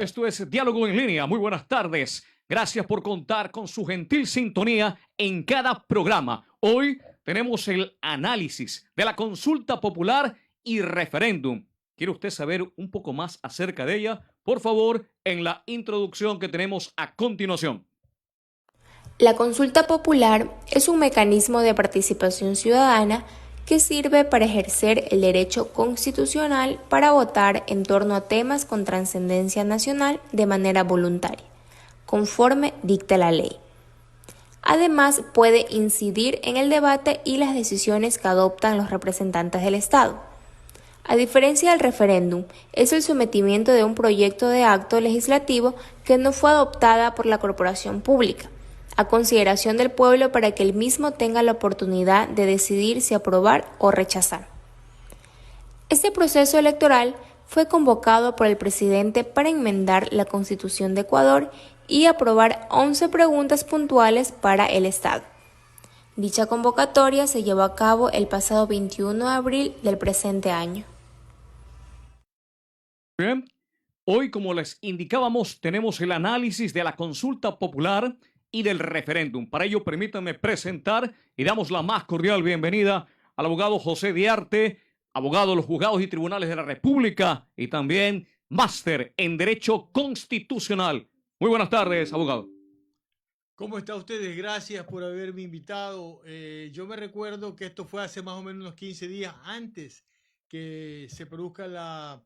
Esto es Diálogo en Línea. Muy buenas tardes. Gracias por contar con su gentil sintonía en cada programa. Hoy tenemos el análisis de la consulta popular y referéndum. ¿Quiere usted saber un poco más acerca de ella? Por favor, en la introducción que tenemos a continuación. La consulta popular es un mecanismo de participación ciudadana que sirve para ejercer el derecho constitucional para votar en torno a temas con trascendencia nacional de manera voluntaria, conforme dicta la ley. Además, puede incidir en el debate y las decisiones que adoptan los representantes del Estado. A diferencia del referéndum, es el sometimiento de un proyecto de acto legislativo que no fue adoptada por la corporación pública, a consideración del pueblo para que el mismo tenga la oportunidad de decidir si aprobar o rechazar. Este proceso electoral fue convocado por el presidente para enmendar la Constitución de Ecuador y aprobar 11 preguntas puntuales para el Estado. Dicha convocatoria se llevó a cabo el pasado 21 de abril del presente año. Bien, hoy, como les indicábamos, tenemos el análisis de la consulta popular y del referéndum. Para ello, permítanme presentar y damos la más cordial bienvenida al abogado José Diarte, abogado de los juzgados y tribunales de la República y también máster en Derecho Constitucional. Muy buenas tardes, abogado. ¿Cómo están ustedes? Gracias por haberme invitado. Yo me recuerdo que esto fue hace más o menos unos 15 días antes que se produzca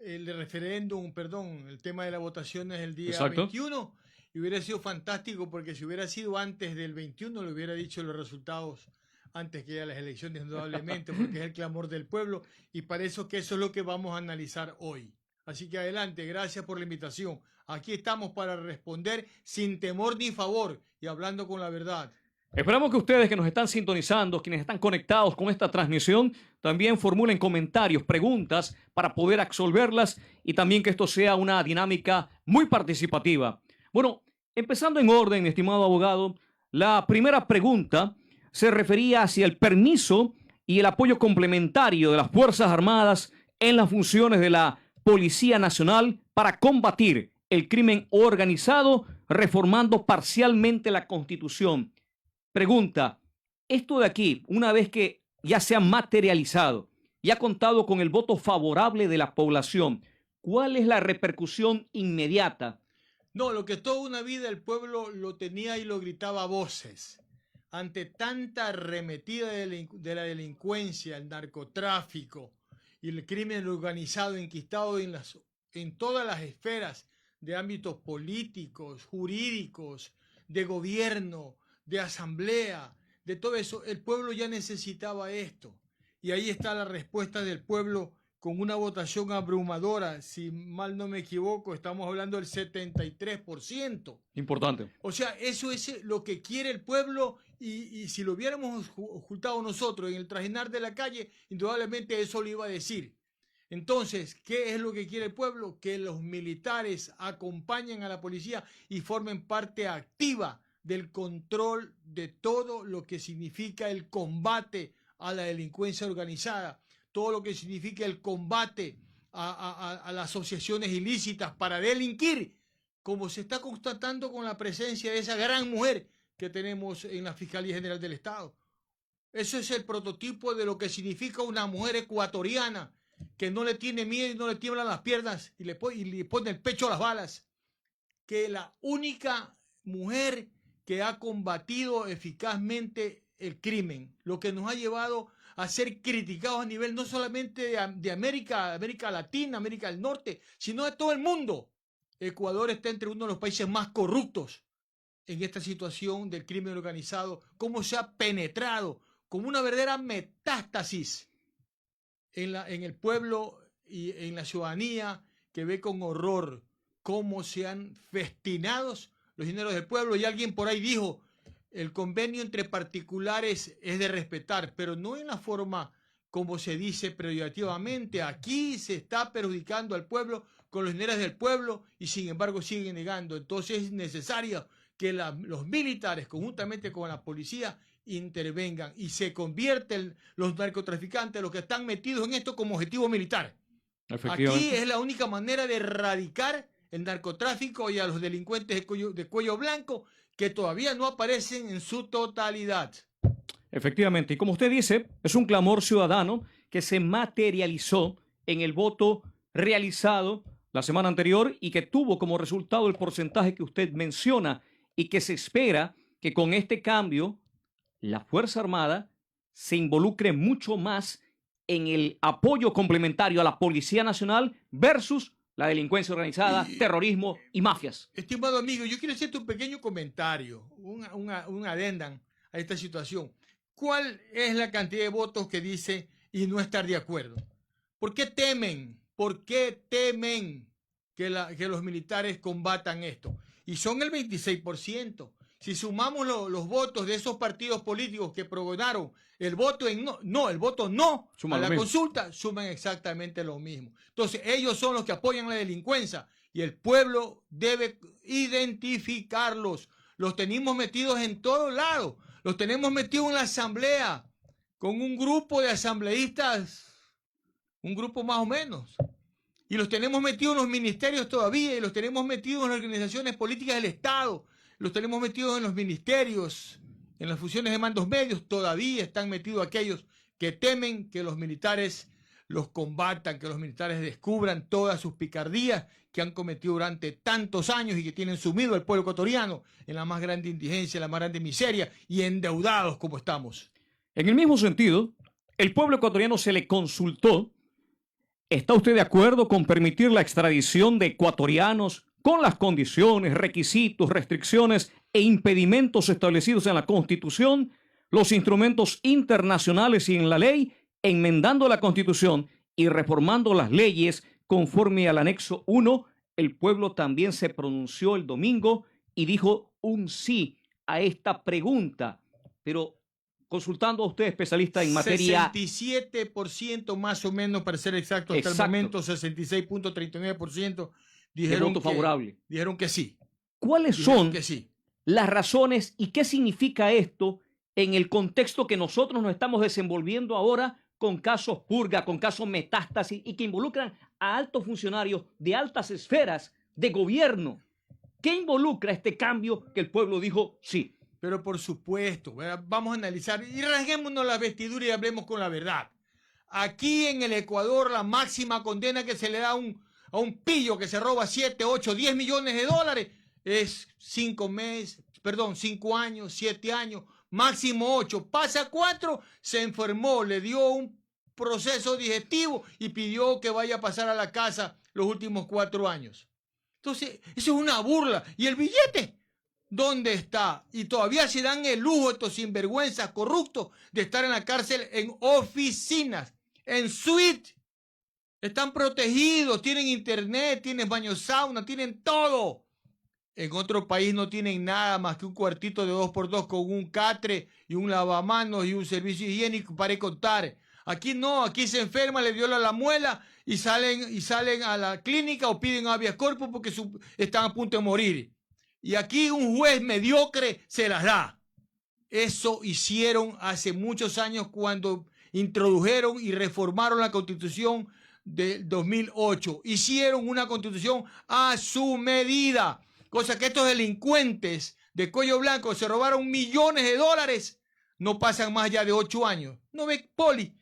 el referéndum, perdón, el tema de la votación es el día Exacto. 21 y hubiera sido fantástico porque si hubiera sido antes del 21 le hubiera dicho los resultados antes que a las elecciones indudablemente porque es el clamor del pueblo y parece que eso es lo que vamos a analizar hoy. Así que adelante, gracias por la invitación. Aquí estamos para responder sin temor ni favor y hablando con la verdad. Esperamos que ustedes que nos están sintonizando, quienes están conectados con esta transmisión, también formulen comentarios, preguntas para poder absolverlas y también que esto sea una dinámica muy participativa. Bueno, empezando en orden, mi estimado abogado, la primera pregunta se refería hacia el permiso y el apoyo complementario de las Fuerzas Armadas en las funciones de la Policía Nacional para combatir el crimen organizado, reformando parcialmente la Constitución. Pregunta, esto de aquí, una vez que ya se ha materializado y ha contado con el voto favorable de la población, ¿cuál es la repercusión inmediata? No, lo que toda una vida el pueblo lo tenía y lo gritaba a voces. Ante tanta arremetida de la delincuencia, el narcotráfico y el crimen organizado enquistado en todas las esferas de ámbitos políticos, jurídicos, de gobierno, de asamblea, de todo eso, el pueblo ya necesitaba esto. Y ahí está la respuesta del pueblo con una votación abrumadora. Si mal no me equivoco, estamos hablando del 73%. Importante. O sea, eso es lo que quiere el pueblo y si lo hubiéramos ocultado nosotros en el trajinar de la calle, indudablemente eso lo iba a decir. Entonces, ¿qué es lo que quiere el pueblo? Que los militares acompañen a la policía y formen parte activa del control de todo lo que significa el combate a la delincuencia organizada, todo lo que significa el combate a las asociaciones ilícitas para delinquir, como se está constatando con la presencia de esa gran mujer que tenemos en la Fiscalía General del Estado. Eso es el prototipo de lo que significa una mujer ecuatoriana que no le tiene miedo y no le tiemblan las piernas y le pone el pecho a las balas. Que la única mujer que ha combatido eficazmente el crimen, lo que nos ha llevado a ser criticados a nivel no solamente de América Latina, América del Norte, sino de todo el mundo. Ecuador está entre uno de los países más corruptos en esta situación del crimen organizado, cómo se ha penetrado como una verdadera metástasis en el pueblo y en la ciudadanía que ve con horror cómo se han festinado los dineros del pueblo. Y alguien por ahí dijo, el convenio entre particulares es de respetar, pero no en la forma como se dice peyorativamente. Aquí se está perjudicando al pueblo con los dineros del pueblo y sin embargo siguen negando. Entonces es necesario que los militares, conjuntamente con la policía, intervengan y se convierten los narcotraficantes, los que están metidos en esto, como objetivo militar. Aquí es la única manera de erradicar el narcotráfico y a los delincuentes de cuello blanco que todavía no aparecen en su totalidad. Efectivamente, y como usted dice, es un clamor ciudadano que se materializó en el voto realizado la semana anterior y que tuvo como resultado el porcentaje que usted menciona y que se espera que con este cambio la Fuerza Armada se involucre mucho más en el apoyo complementario a la Policía Nacional versus la delincuencia organizada, terrorismo y mafias. Estimado amigo, yo quiero hacerte un pequeño comentario, un adendum a esta situación. ¿Cuál es la cantidad de votos que dice y no estar de acuerdo? ¿Por qué temen? ¿Por qué temen que los militares combatan esto? Y son el 26%. Si sumamos los votos de esos partidos políticos que progonaron el voto el voto no a la consulta, suman exactamente lo mismo. Entonces, ellos son los que apoyan la delincuencia y el pueblo debe identificarlos. Los tenemos metidos en todos lados. Los tenemos metidos en la asamblea con un grupo de asambleístas, un grupo más o menos. Y los tenemos metidos en los ministerios todavía y los tenemos metidos en las organizaciones políticas del Estado. Los tenemos metidos en los ministerios, en las funciones de mandos medios, todavía están metidos aquellos que temen que los militares los combatan, que los militares descubran todas sus picardías que han cometido durante tantos años y que tienen sumido al pueblo ecuatoriano en la más grande indigencia, la más grande miseria y endeudados como estamos. En el mismo sentido, el pueblo ecuatoriano se le consultó. ¿Está usted de acuerdo con permitir la extradición de ecuatorianos con las condiciones, requisitos, restricciones e impedimentos establecidos en la Constitución, los instrumentos internacionales y en la ley, enmendando la Constitución y reformando las leyes conforme al anexo 1? El pueblo también se pronunció el domingo y dijo un sí a esta pregunta, pero consultando a usted, especialista en materia... 67% más o menos, para ser exacto, hasta el momento, 66.39% dijeron voto favorable. Dijeron que sí. ¿Cuáles son las razones y qué significa esto en el contexto que nosotros nos estamos desenvolviendo ahora con casos purga, con casos metástasis y que involucran a altos funcionarios de altas esferas de gobierno? ¿Qué involucra este cambio que el pueblo dijo sí? Pero por supuesto, vamos a analizar y rasguémonos la vestidura y hablemos con la verdad. Aquí en el Ecuador la máxima condena que se le da a un pillo que se roba 7, 8, 10 millones de dólares es 5 años, 7 años, máximo 8. Pasa 4, se enfermó, le dio un proceso digestivo y pidió que vaya a pasar a la casa los últimos 4 años. Entonces, eso es una burla. ¿Y el billete? ¿Dónde está? Y todavía se dan el lujo estos sinvergüenzas corruptos de estar en la cárcel en oficinas, en suite. Están protegidos, tienen internet, tienen baño sauna, tienen todo. En otro país no tienen nada más que un cuartito de 2x2 con un catre y un lavamanos y un servicio higiénico para contar. Aquí no, aquí se enferma, le viola la muela y salen a la clínica o piden habeas corpus porque están a punto de morir. Y aquí un juez mediocre se las da. Eso hicieron hace muchos años cuando introdujeron y reformaron la Constitución del 2008. Hicieron una Constitución a su medida. Cosa que estos delincuentes de cuello blanco se robaron millones de dólares. No pasan más allá de 8 años. ¿No ve Poli?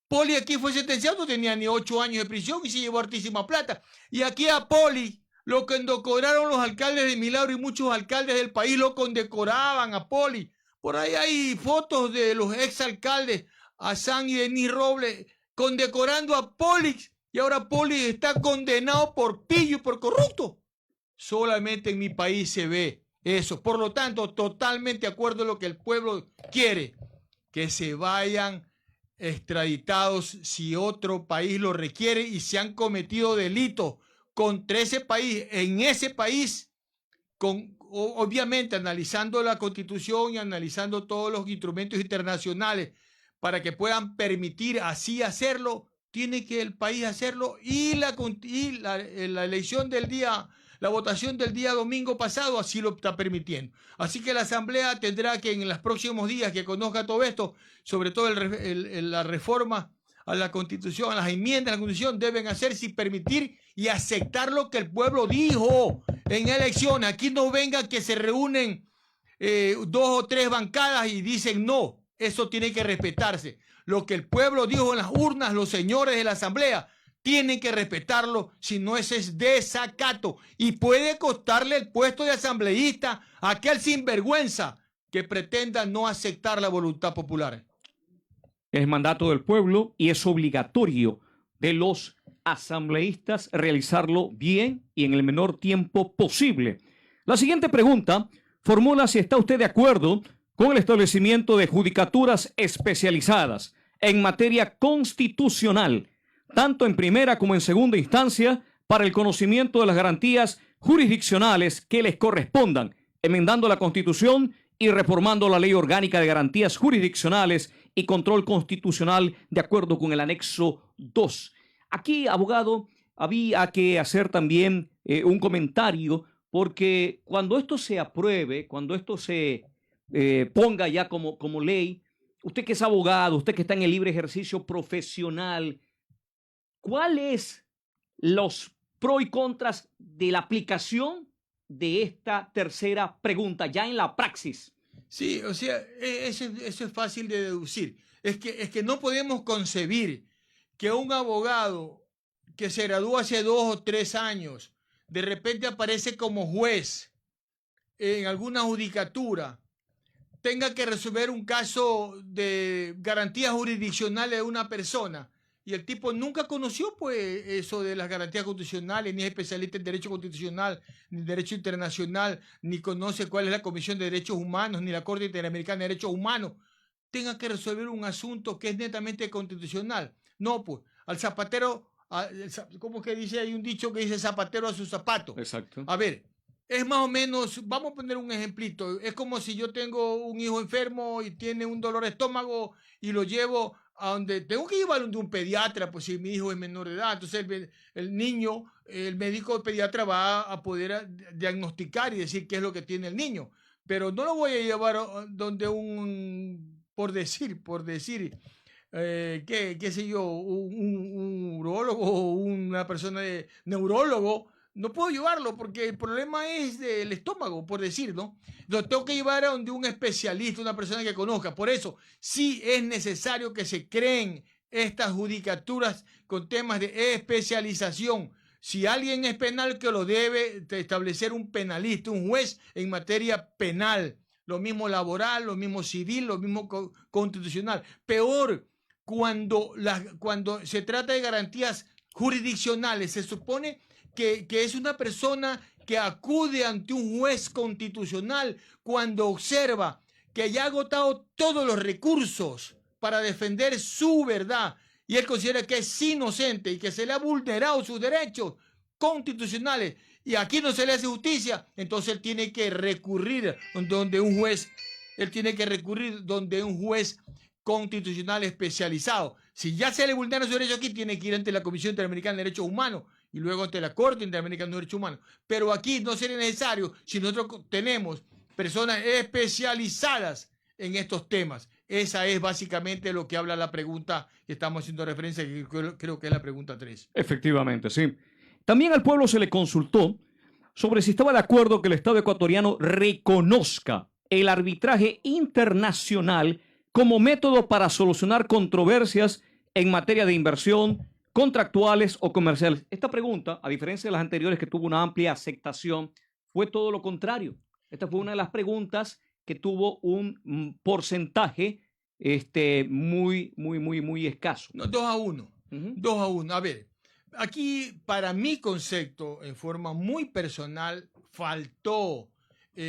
Poli aquí fue sentenciado, no tenía ni 8 años de prisión y se llevó hartísima plata. Y aquí a Poli lo condecoraron los alcaldes de Milagro y muchos alcaldes del país lo condecoraban a Poli. Por ahí hay fotos de los exalcaldes, Hassan y Denis Robles, condecorando a Poli. Y ahora Poli está condenado por pillo y por corrupto. Solamente en mi país se ve eso. Por lo tanto, totalmente de acuerdo a lo que el pueblo quiere. Que se vayan extraditados si otro país lo requiere y se han cometido delitos contra ese país, en ese país, obviamente analizando la Constitución y analizando todos los instrumentos internacionales para que puedan permitir así hacerlo, tiene que el país hacerlo y la elección del día, la votación del día domingo pasado así lo está permitiendo. Así que la Asamblea tendrá que en los próximos días que conozca todo esto, sobre todo la reforma a la Constitución, a las enmiendas a la Constitución, deben hacerse y permitir y aceptar lo que el pueblo dijo en elecciones. Aquí no vengan que se reúnen 2 o 3 bancadas y dicen no. Eso tiene que respetarse. Lo que el pueblo dijo en las urnas, los señores de la asamblea, tienen que respetarlo, si no ese es desacato. Y puede costarle el puesto de asambleísta a aquel sinvergüenza que pretenda no aceptar la voluntad popular. Es mandato del pueblo y es obligatorio de los asambleístas realizarlo bien y en el menor tiempo posible. La siguiente pregunta formula si está usted de acuerdo con el establecimiento de judicaturas especializadas en materia constitucional, tanto en primera como en segunda instancia, para el conocimiento de las garantías jurisdiccionales que les correspondan, enmendando la Constitución y reformando la Ley Orgánica de Garantías Jurisdiccionales y Control Constitucional de acuerdo con el anexo 2. Aquí, abogado, había que hacer también un comentario, porque cuando esto se apruebe, cuando esto se ponga ya como ley, usted que es abogado, usted que está en el libre ejercicio profesional, ¿cuáles los pros y contras de la aplicación de esta tercera pregunta ya en la praxis? Sí, o sea, eso es fácil de deducir. Es que no podemos concebir que un abogado que se graduó hace 2 o 3 años, de repente aparece como juez en alguna judicatura, tenga que resolver un caso de garantías jurisdiccionales de una persona y el tipo nunca conoció pues eso de las garantías constitucionales, ni es especialista en derecho constitucional, ni derecho internacional, ni conoce cuál es la Comisión de Derechos Humanos, ni la Corte Interamericana de Derechos Humanos, tenga que resolver un asunto que es netamente constitucional. No, pues, al zapatero, ¿cómo que dice? Hay un dicho que dice zapatero a su zapato. Exacto. A ver, es más o menos, vamos a poner un ejemplito, es como si yo tengo un hijo enfermo y tiene un dolor de estómago y lo llevo a donde tengo que llevarlo de un pediatra, pues si mi hijo es menor de edad, entonces el niño, el médico pediatra va a poder diagnosticar y decir qué es lo que tiene el niño, pero no lo voy a llevar donde por decir, qué sé yo, un urólogo o una persona de neurólogo. No puedo llevarlo porque el problema es del estómago, por decir, ¿no? Lo tengo que llevar a donde un especialista, una persona que conozca. Por eso, sí es necesario que se creen estas judicaturas con temas de especialización. Si alguien es penal, que lo debe establecer un penalista, un juez en materia penal. Lo mismo laboral, lo mismo civil, lo mismo constitucional. Peor, cuando se trata de garantías jurisdiccionales, se supone que es una persona que acude ante un juez constitucional cuando observa que ya ha agotado todos los recursos para defender su verdad y él considera que es inocente y que se le ha vulnerado sus derechos constitucionales y aquí no se le hace justicia, entonces él tiene que recurrir donde un juez, constitucional especializado. Si ya se le vulneran sus derechos aquí, tiene que ir ante la Comisión Interamericana de Derechos Humanos y luego ante la Corte Interamericana de Derechos Humanos. Pero aquí no sería necesario si nosotros tenemos personas especializadas en estos temas. Esa es básicamente lo que habla la pregunta que estamos haciendo referencia, que creo que es la pregunta 3. Efectivamente, sí. También al pueblo se le consultó sobre si estaba de acuerdo que el Estado ecuatoriano reconozca el arbitraje internacional como método para solucionar controversias en materia de inversión, contractuales o comerciales. Esta pregunta, a diferencia de las anteriores que tuvo una amplia aceptación, fue todo lo contrario. Esta fue una de las preguntas que tuvo un porcentaje muy escaso. No, 2-1. 2-1. A ver, aquí para mi concepto, en forma muy personal, faltó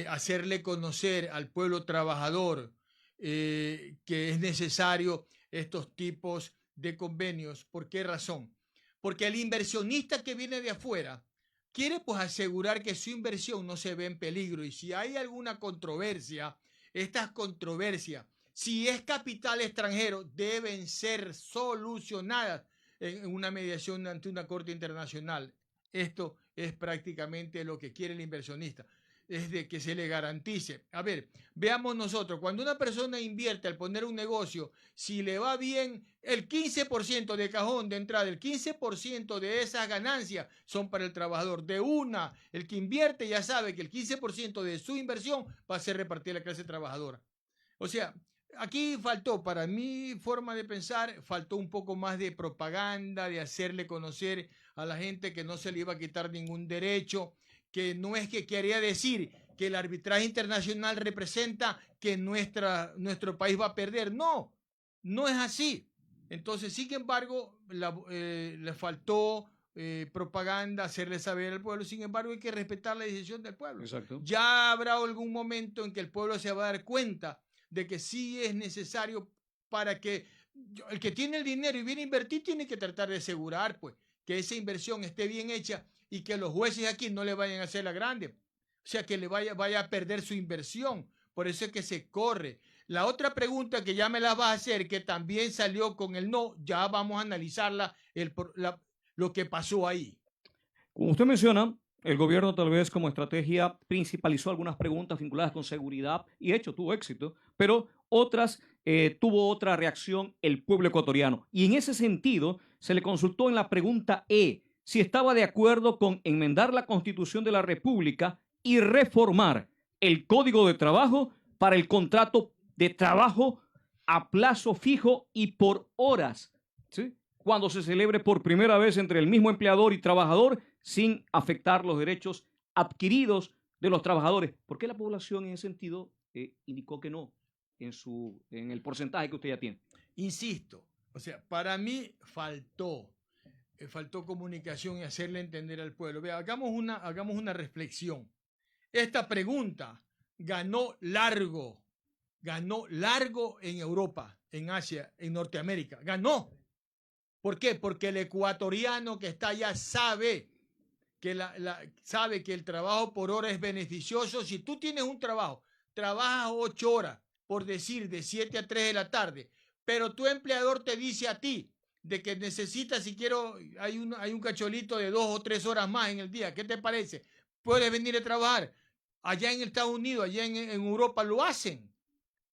hacerle conocer al pueblo trabajador que es necesario estos tipos de convenios. ¿Por qué razón? Porque el inversionista que viene de afuera quiere pues asegurar que su inversión no se ve en peligro y si hay alguna controversia, estas controversias, si es capital extranjero, deben ser solucionadas en una mediación ante una corte internacional. Esto es prácticamente lo que quiere el inversionista. es de que se le garantice. A ver, veamos nosotros, cuando una persona invierte al poner un negocio, si le va bien, el 15% de cajón de entrada, el 15% de esas ganancias son para el trabajador. De una, el que invierte ya sabe que el 15% de su inversión va a ser repartida a la clase trabajadora. O sea, aquí faltó, para mi forma de pensar, faltó un poco más de propaganda, de hacerle conocer a la gente que no se le iba a quitar ningún derecho, que no es que quería decir que el arbitraje internacional representa que nuestro país va a perder. No, no es así. Entonces, sin embargo, le faltó propaganda, hacerle saber al pueblo. Sin embargo, hay que respetar la decisión del pueblo. Exacto. Ya habrá algún momento en que el pueblo se va a dar cuenta de que sí es necesario para que el que tiene el dinero y viene a invertir tiene que tratar de asegurar pues que esa inversión esté bien hecha y que los jueces aquí no le vayan a hacer la grande, o sea que le vaya a perder su inversión, por eso es que se corre. La otra pregunta que ya me la vas a hacer, que también salió con el no, ya vamos a analizarla, lo que pasó ahí. Como usted menciona, el gobierno tal vez como estrategia principalizó algunas preguntas vinculadas con seguridad y hecho tuvo éxito, pero otras tuvo otra reacción el pueblo ecuatoriano. Y en ese sentido se le consultó en la pregunta E si estaba de acuerdo con enmendar la Constitución de la República y reformar el Código de Trabajo para el contrato de trabajo a plazo fijo y por horas, ¿sí? Cuando se celebre por primera vez entre el mismo empleador y trabajador sin afectar los derechos adquiridos de los trabajadores. ¿Por qué la población en ese sentido indicó que no en el porcentaje que usted ya tiene? Insisto, o sea, para mí faltó comunicación y hacerle entender al pueblo. Vea, hagamos una reflexión. Esta pregunta ganó largo en Europa, en Asia, en Norteamérica. Ganó. ¿Por qué? Porque el ecuatoriano que está allá sabe sabe que el trabajo por hora es beneficioso. Si tú tienes un trabajo, trabajas 8 horas, por decir, de 7 a 3 de la tarde, pero tu empleador te dice a ti de que necesitas, si quiero, hay un cacholito de 2 o 3 horas más en el día. ¿Qué te parece? Puedes venir a trabajar. Allá en Estados Unidos, allá en Europa lo hacen.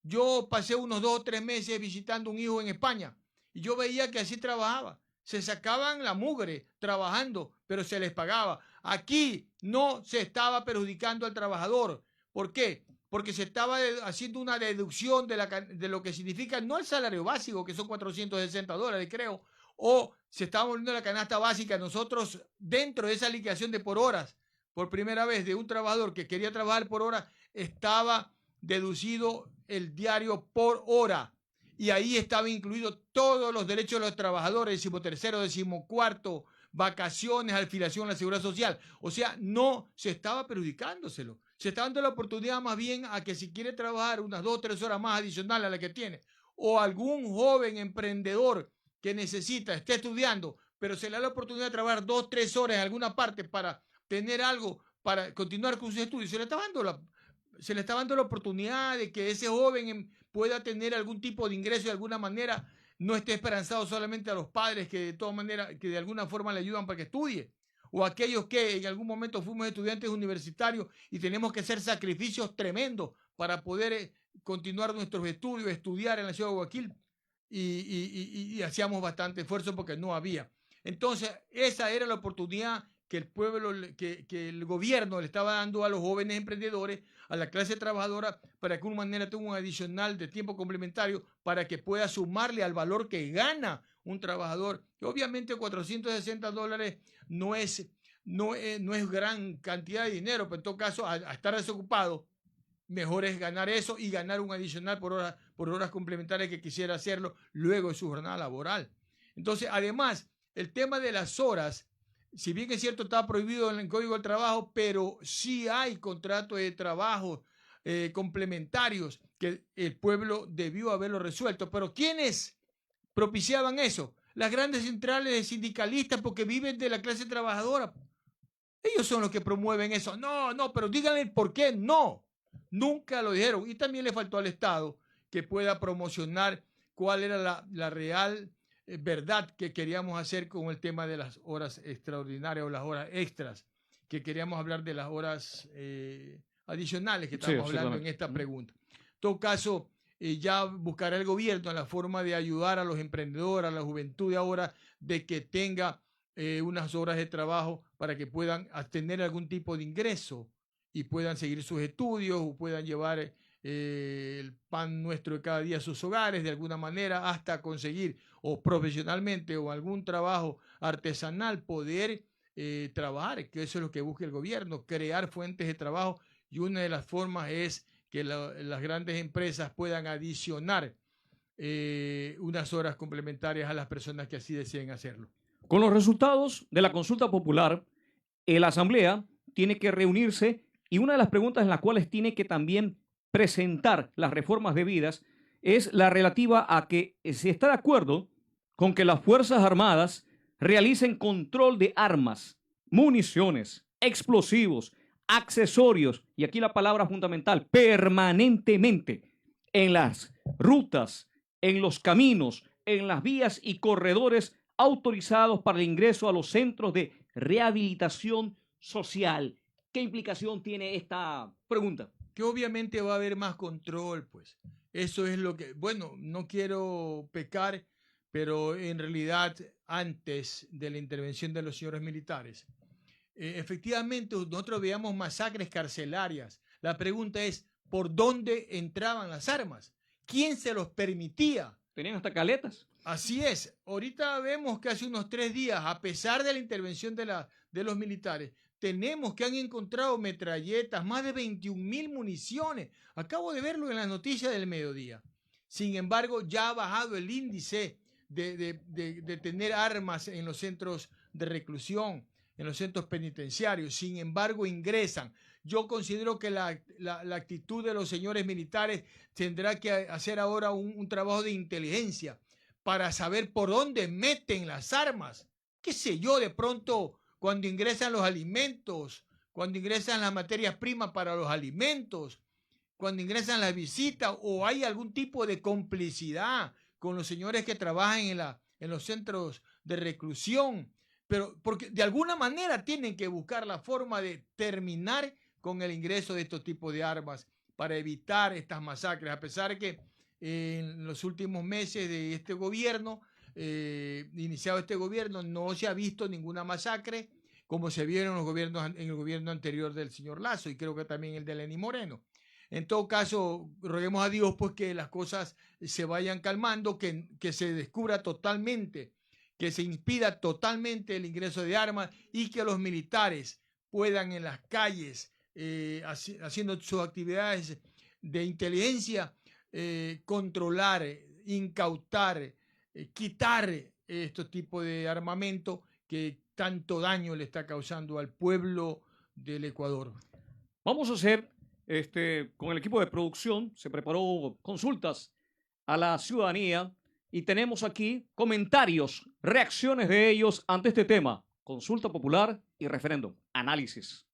Yo pasé unos 2 o 3 meses visitando un hijo en España y yo veía que así trabajaba. Se sacaban la mugre trabajando, pero se les pagaba. Aquí no se estaba perjudicando al trabajador. ¿Por qué? Porque se estaba haciendo una deducción de lo que significa no el salario básico, que son $460, creo, o se estaba volviendo la canasta básica. Nosotros, dentro de esa liquidación de por horas, por primera vez, de un trabajador que quería trabajar por hora, estaba deducido el diario por hora. Y ahí estaba incluido todos los derechos de los trabajadores, 13º, 14º, vacaciones, afiliación a la Seguridad Social. O sea, no se estaba perjudicándoselo. Se está dando la oportunidad más bien a que si quiere trabajar unas 2 o 3 horas más adicionales a la que tiene, o algún joven emprendedor que esté estudiando, pero se le da la oportunidad de trabajar 2 o 3 horas en alguna parte para tener algo, para continuar con sus estudios, se le está dando la oportunidad de que ese joven pueda tener algún tipo de ingreso de alguna manera, no esté esperanzado solamente a los padres que de todas maneras, que de alguna forma le ayudan para que estudie, o aquellos que en algún momento fuimos estudiantes universitarios y tenemos que hacer sacrificios tremendos para poder continuar nuestros estudios, estudiar en la ciudad de Guayaquil, y hacíamos bastante esfuerzo porque no había. Entonces, esa era la oportunidad que el pueblo, que el gobierno le estaba dando a los jóvenes emprendedores, a la clase trabajadora, para que de una manera tenga un adicional de tiempo complementario para que pueda sumarle al valor que gana un trabajador. Y obviamente $460 no es gran cantidad de dinero, pero en todo caso, a estar desocupado, mejor es ganar eso y ganar un adicional por horas complementarias que quisiera hacerlo luego de su jornada laboral. Entonces, además, el tema de las horas, si bien es cierto, está prohibido en el Código del Trabajo, pero sí hay contratos de trabajo complementarios que el pueblo debió haberlo resuelto. Pero ¿quiénes propiciaban eso? Las grandes centrales de sindicalistas, porque viven de la clase trabajadora. Ellos son los que promueven eso. No, pero díganle por qué no. Nunca lo dijeron. Y también le faltó al Estado que pueda promocionar cuál era la real verdad que queríamos hacer con el tema de las horas extraordinarias o las horas extras, que queríamos hablar de las horas adicionales que Sí, estamos hablando en exactamente. esta pregunta. En todo caso, ya buscará el gobierno la forma de ayudar a los emprendedores, a la juventud de ahora, de que tenga unas horas de trabajo para que puedan tener algún tipo de ingreso y puedan seguir sus estudios o puedan llevar el pan nuestro de cada día a sus hogares de alguna manera hasta conseguir o profesionalmente o algún trabajo artesanal poder trabajar, que eso es lo que busca el gobierno, crear fuentes de trabajo, y una de las formas es que las grandes empresas puedan adicionar unas horas complementarias a las personas que así deseen hacerlo. Con los resultados de la consulta popular, la Asamblea tiene que reunirse y una de las preguntas en las cuales tiene que también presentar las reformas debidas es la relativa a que se está de acuerdo con que las Fuerzas Armadas realicen control de armas, municiones, explosivos, accesorios, y aquí la palabra fundamental, permanentemente en las rutas, en los caminos, en las vías y corredores autorizados para el ingreso a los centros de rehabilitación social. ¿Qué implicación tiene esta pregunta? Que obviamente va a haber más control, pues. Eso es lo que, bueno, no quiero pecar, pero en realidad antes de la intervención de los señores militares, efectivamente nosotros veíamos masacres carcelarias. La pregunta es, ¿por dónde entraban las armas? ¿Quién se los permitía? Tenían hasta caletas. Así es. Ahorita vemos que hace unos 3 días, a pesar de la intervención de los militares, tenemos que han encontrado metralletas, más de 21.000 municiones. Acabo de verlo en las noticias del mediodía. Sin embargo, ya ha bajado el índice de tener armas en los centros de reclusión, en los centros penitenciarios. Sin embargo, ingresan. Yo considero que la actitud de los señores militares tendrá que hacer ahora un trabajo de inteligencia para saber por dónde meten las armas. Qué sé yo, de pronto cuando ingresan los alimentos, cuando ingresan las materias primas para los alimentos, cuando ingresan las visitas, o hay algún tipo de complicidad con los señores que trabajan en los centros de reclusión. Pero porque de alguna manera tienen que buscar la forma de terminar con el ingreso de estos tipos de armas para evitar estas masacres, a pesar de que en los últimos meses de este gobierno, iniciado este gobierno, no se ha visto ninguna masacre como se vieron en los gobiernos, en el gobierno anterior del señor Lazo, y creo que también el de Lenín Moreno. En todo caso, roguemos a Dios pues que las cosas se vayan calmando, que se descubra totalmente, que se impida totalmente el ingreso de armas y que los militares puedan en las calles, haciendo sus actividades de inteligencia, controlar, incautar, quitar estos tipos de armamento que tanto daño le está causando al pueblo del Ecuador. Vamos a hacer, con el equipo de producción, se preparó consultas a la ciudadanía y tenemos aquí comentarios, reacciones de ellos ante este tema, consulta popular y referéndum, análisis.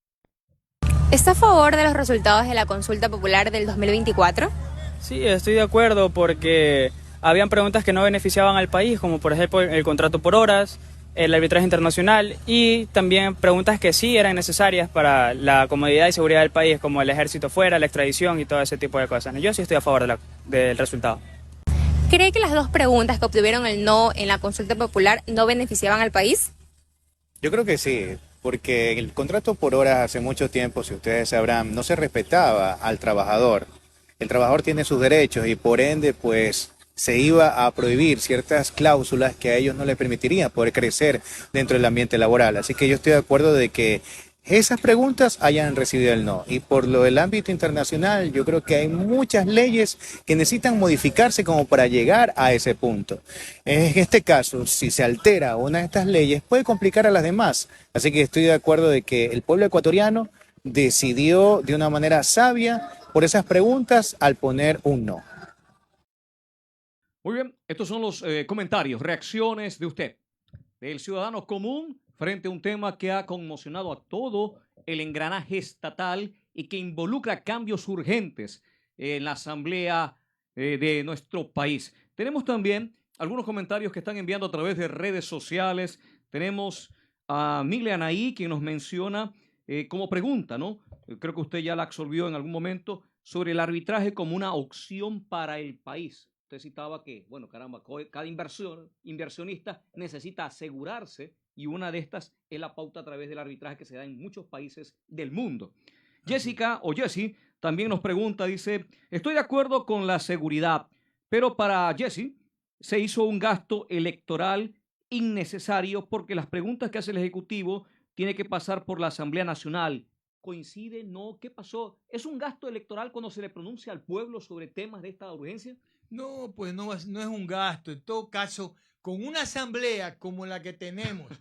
¿Está a favor de los resultados de la consulta popular del 2024? Sí, estoy de acuerdo porque habían preguntas que no beneficiaban al país, como por ejemplo el contrato por horas, el arbitraje internacional y también preguntas que sí eran necesarias para la comodidad y seguridad del país, como el ejército fuera, la extradición y todo ese tipo de cosas. Yo sí estoy a favor del resultado. ¿Cree que las dos preguntas que obtuvieron el no en la consulta popular no beneficiaban al país? Yo creo que sí, porque el contrato por horas hace mucho tiempo, si ustedes sabrán, no se respetaba al trabajador. El trabajador tiene sus derechos y por ende, pues, se iba a prohibir ciertas cláusulas que a ellos no les permitirían poder crecer dentro del ambiente laboral. Así que yo estoy de acuerdo de que esas preguntas hayan recibido el no. Y por lo del ámbito internacional, yo creo que hay muchas leyes que necesitan modificarse como para llegar a ese punto. En este caso, si se altera una de estas leyes, puede complicar a las demás. Así que estoy de acuerdo de que el pueblo ecuatoriano decidió de una manera sabia por esas preguntas al poner un no. Muy bien, estos son los comentarios, reacciones de usted, del ciudadano común frente a un tema que ha conmocionado a todo el engranaje estatal y que involucra cambios urgentes en la asamblea de nuestro país. Tenemos también algunos comentarios que están enviando a través de redes sociales. Tenemos a Mile Anaí, quien nos menciona como pregunta, ¿no? Creo que usted ya la absolvió en algún momento, sobre el arbitraje como una opción para el país. Usted citaba que, bueno, caramba, cada inversionista necesita asegurarse y una de estas es la pauta a través del arbitraje que se da en muchos países del mundo. Jessica o Jessie también nos pregunta, dice, estoy de acuerdo con la seguridad, pero para Jessie se hizo un gasto electoral innecesario porque las preguntas que hace el Ejecutivo tiene que pasar por la Asamblea Nacional. ¿Coincide? ¿No? ¿Qué pasó? ¿Es un gasto electoral cuando se le pronuncia al pueblo sobre temas de esta urgencia? No, pues no, no es un gasto. En todo caso, con una asamblea como la que tenemos,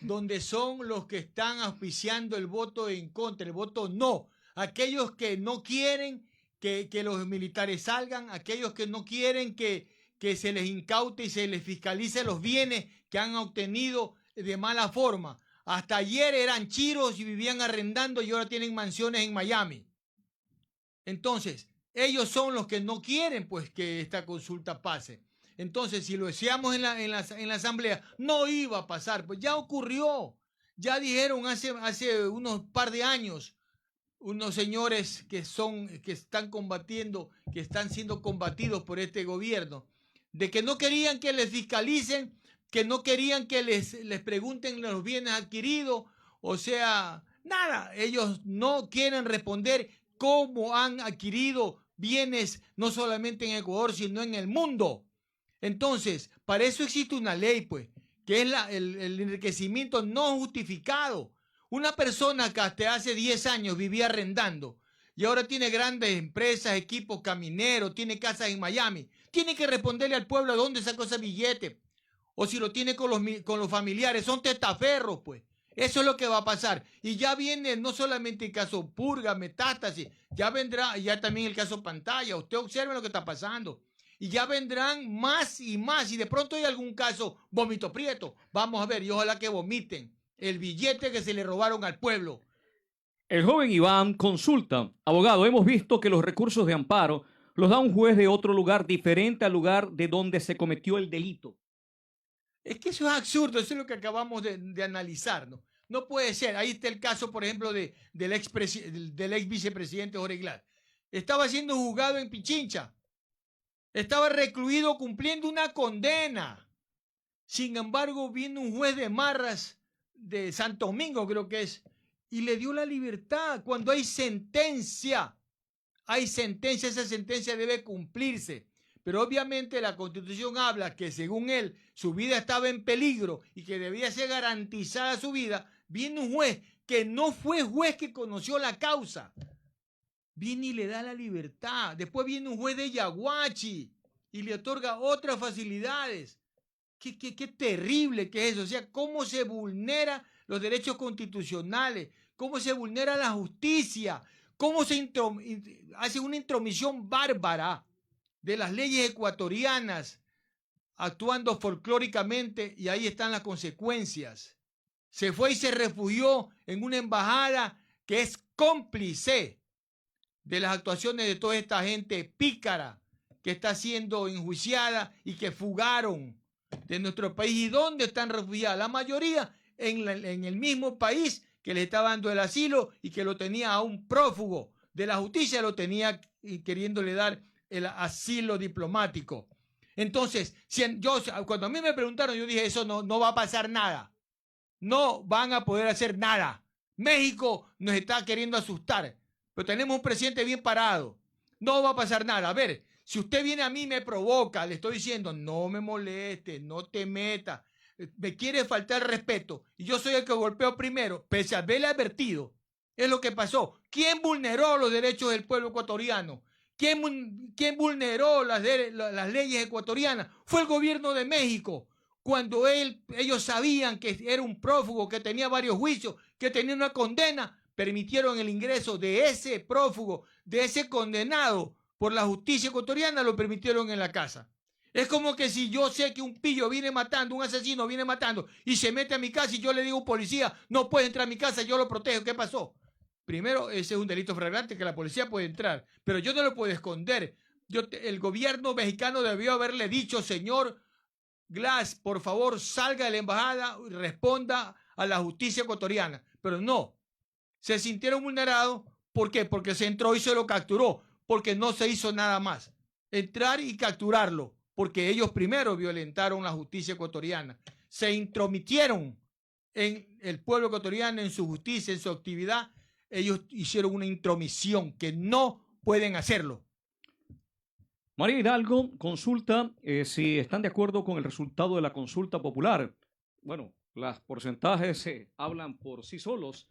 donde son los que están auspiciando el voto en contra, el voto no, aquellos que no quieren que los militares salgan, aquellos que no quieren que se les incaute y se les fiscalice los bienes que han obtenido de mala forma. Hasta ayer eran chiros y vivían arrendando y ahora tienen mansiones en Miami. Entonces, ellos son los que no quieren pues que esta consulta pase. Entonces, si lo deseamos en la asamblea, no iba a pasar. Pues ya ocurrió. Ya dijeron hace unos par de años unos señores que están combatiendo, que están siendo combatidos por este gobierno, de que no querían que les fiscalicen, que no querían que les pregunten los bienes adquiridos, o sea, nada, ellos no quieren responder cómo han adquirido bienes no solamente en Ecuador, sino en el mundo. Entonces, para eso existe una ley, pues, que es el enriquecimiento no justificado. Una persona que hasta hace 10 años vivía arrendando y ahora tiene grandes empresas, equipos camineros, tiene casas en Miami, tiene que responderle al pueblo a dónde sacó ese billete. O si lo tiene con los familiares, son testaferros, pues. Eso es lo que va a pasar. Y ya viene no solamente el caso Purga, Metástasis, ya vendrá, ya también el caso Pantalla. Usted observe lo que está pasando. Y ya vendrán más y más. Y de pronto hay algún caso Vómito Prieto. Vamos a ver, y ojalá que vomiten el billete que se le robaron al pueblo. El joven Iván consulta, abogado, hemos visto que los recursos de amparo los da un juez de otro lugar diferente al lugar de donde se cometió el delito. Es que eso es absurdo, eso es lo que acabamos de analizar, ¿no? No puede ser. Ahí está el caso, por ejemplo, del ex vicepresidente Jorge Glass. Estaba siendo juzgado en Pichincha. Estaba recluido cumpliendo una condena. Sin embargo, viene un juez de Marras de Santo Domingo, creo que es, y le dio la libertad. Cuando hay sentencia, esa sentencia debe cumplirse. Pero obviamente la Constitución habla que según él su vida estaba en peligro y que debía ser garantizada su vida. Viene un juez que no fue juez que conoció la causa. Viene y le da la libertad. Después viene un juez de Yaguachi y le otorga otras facilidades. Qué terrible que es eso. O sea, cómo se vulneran los derechos constitucionales, cómo se vulnera la justicia, cómo se hace una intromisión bárbara de las leyes ecuatorianas, actuando folclóricamente, y ahí están las consecuencias. Se fue y se refugió en una embajada que es cómplice de las actuaciones de toda esta gente pícara que está siendo enjuiciada y que fugaron de nuestro país. ¿Y dónde están refugiadas? La mayoría en el mismo país que le estaba dando el asilo y que lo tenía a un prófugo de la justicia, lo tenía queriéndole dar el asilo diplomático. Entonces, cuando a mí me preguntaron, yo dije, eso no va a pasar nada. No van a poder hacer nada. México nos está queriendo asustar, pero tenemos un presidente bien parado. No va a pasar nada. A ver, si usted viene a mí y me provoca, le estoy diciendo, no me moleste, no te metas, me quiere faltar respeto, y yo soy el que golpeó primero, pese a haberle advertido. Es lo que pasó. ¿Quién vulneró los derechos del pueblo ecuatoriano? ¿Quién vulneró las leyes ecuatorianas? Fue el gobierno de México, cuando ellos sabían que era un prófugo, que tenía varios juicios, que tenía una condena, permitieron el ingreso de ese prófugo, de ese condenado por la justicia ecuatoriana, lo permitieron en la casa. Es como que si yo sé que un pillo viene matando, un asesino viene matando y se mete a mi casa y yo le digo a un policía, no puede entrar a mi casa, yo lo protejo, ¿qué pasó? Primero, ese es un delito flagrante que la policía puede entrar, pero yo no lo puedo esconder. El gobierno mexicano debió haberle dicho, señor Glass, por favor, salga de la embajada y responda a la justicia ecuatoriana. Pero no, se sintieron vulnerados. ¿Por qué? Porque se entró y se lo capturó, porque no se hizo nada más. Entrar y capturarlo, porque ellos primero violentaron la justicia ecuatoriana. Se intromitieron en el pueblo ecuatoriano, en su justicia, en su actividad. Ellos hicieron una intromisión que no pueden hacerlo. María Hidalgo consulta si están de acuerdo con el resultado de la consulta popular. Bueno, los porcentajes hablan por sí solos.